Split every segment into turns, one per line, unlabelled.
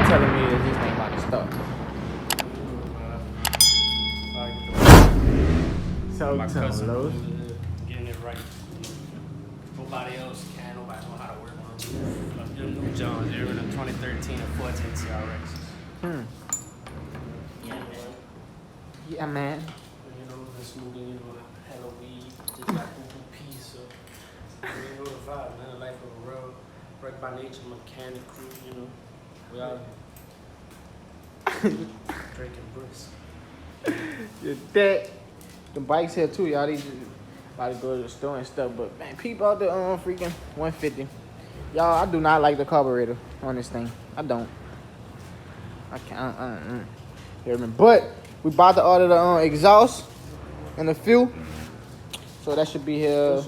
telling me is this thing about to start. So
My cousin
low.
getting it right. Nobody else can. Nobody know how to work on them. Them new Johns, they're in the 2013 and 14 TRX. Yeah, man.
Yeah, man.
You know, this movie, you know, hella weed, just like peace. You know the vibe, man. Life of a real, right by nature, mechanic crew, you know. We out drinking bricks.
You're dead. The bikes here too, y'all. These about to go to the store and stuff, but man, peep out the freaking 150. Y'all, I do not like the carburetor on this thing. I don't. I can't. Hear me? But we about to order the exhaust and the fuel, so that should be here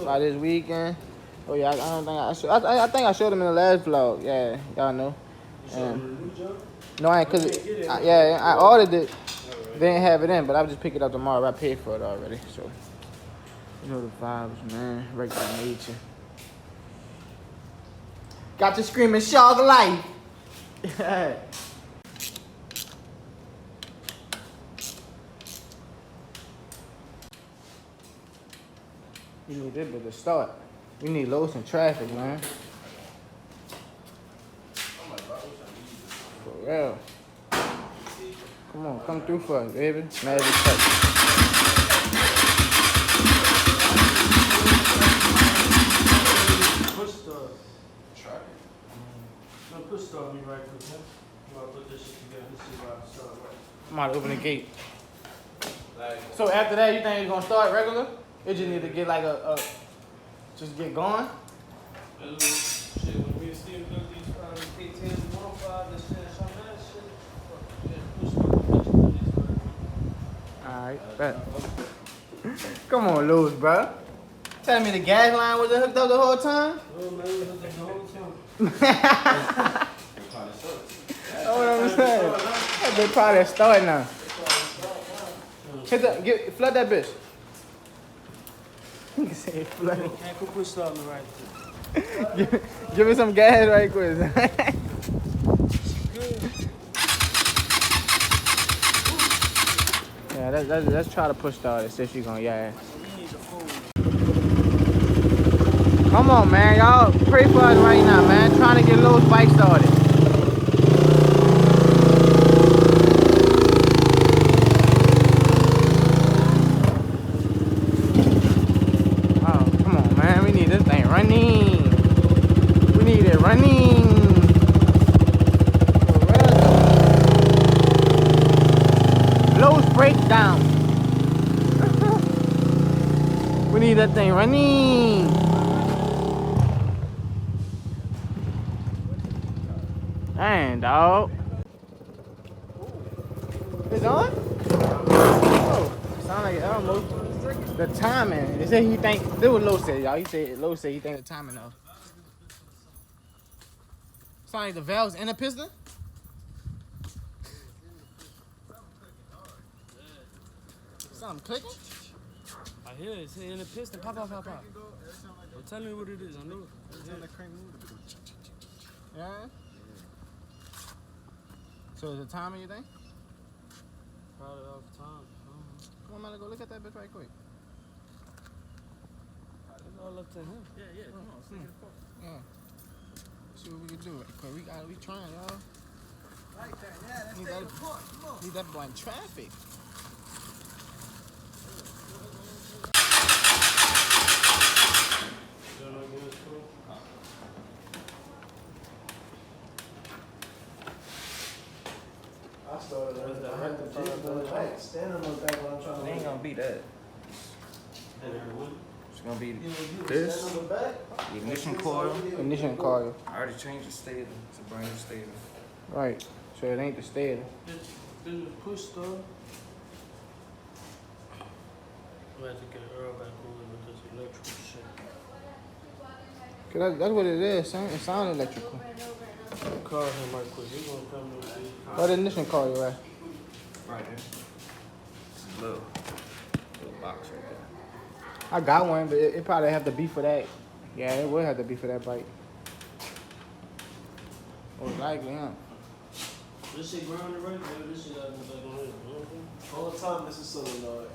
by this weekend. Oh yeah, I don't think I think I showed them in the last vlog. Yeah, y'all know. No, I ain't, cause I ordered it. Didn't have it in, but I'll just pick it up tomorrow. I paid for it already, so you know the vibes, man. Right by nature. Got you screaming Shog Life. We need this bit to start. We need low some traffic, man. For real. Come on, come through for us, baby. Magic touch.
Push start. Traffic. No, push start me right quick, man. I'm gonna put this shit together. This is why I start right.
I'm about to open the gate. So after that, you think it's gonna start regular? It just need to get like just get going.
Shit, when we still do these K10s, 105, this shit, some of that shit.
Alright, bet. Come on, Lewis, bro. Tell me the gas line wasn't hooked up the whole time?
Oh, man, it was the whole time.
That's what I'm saying. That bitch probably started now. Flood that bitch. You can say flood.
Can't go push start me right quick.
Give me some gas right quick. Yeah, let's try to push start it. See if she's gonna Come on, man. Y'all pray for us right now, man. Trying to get Lowe's bike started. Oh, come on, man. We need this thing running. We need it running. Lowe's breakdown. We need that thing running. Dang, dog. It's on? Oh, sound like it almost. The timing. They say he think. This was Low said, y'all. Low said he think the timing off. Sound like the valves in the piston? Something clicking?
I hear it. It's in the piston. Pop. Don't tell me what it is. I know it.
Yeah? So is it timing, you think?
Probably off time.
Come on, man, go look at that bitch right quick.
It's all up to him. Yeah. Come on,
Yeah. See what we can do right quick. We trying, y'all.
Like that, yeah, that's the report. Come on.
Need that blind traffic.
I started running behind the back, stand on the back when I'm trying to.
It ain't gonna be that. It's gonna be
Stand
this.
on the back.
The ignition coil. Ignition coil.
I already changed the stator. It's a brand new stator.
Right. So it ain't the stator.
Then the push start. We have to get Earl back over with this electrical shit.
Cause that's what it is. It sounds electrical.
Call him right quick. He's gonna come and see.
What the ignition coil at?
Right there. It's a little box right there.
I got one, but it probably have to be for that. Yeah, it would have to be for that bike. Most likely, huh?
This shit grounded right there. This shit got to go back on here.
Whole time this is solenoid.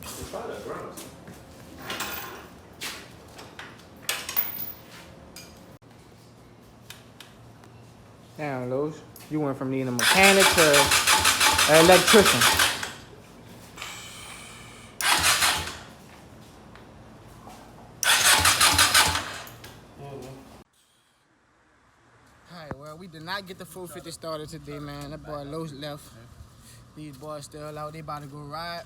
It's probably a ground.
Damn, Los. You went from needing a mechanic to an electrician. Alright, well, we did not get the full 50 started today, man. That boy Los left. These boys still out. They about to go ride.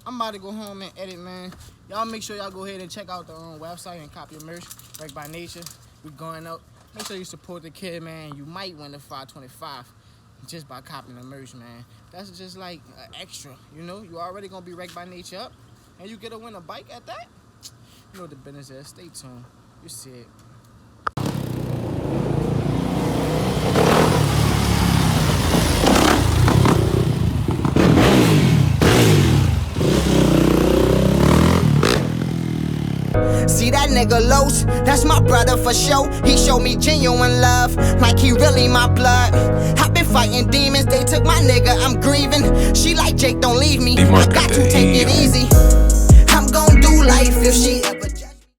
I'm about to go home and edit, man. Y'all make sure y'all go ahead and check out the website and copy your merch. Wrecked by Nature. We going out. Make sure you support the kid, man. You might win the 525 just by copying the merch, man. That's just like an extra, you know? You already gonna be Wrecked by Nature up, and you get to win a bike at that? You know what the business is. Stay tuned. You see it.
See that nigga Los, that's my brother for sure. He showed me genuine love, like he really my blood. I've been fighting demons, they took my nigga, I'm grieving. She like, Jake, don't leave me, I got to take it easy. I'm gon' do life if she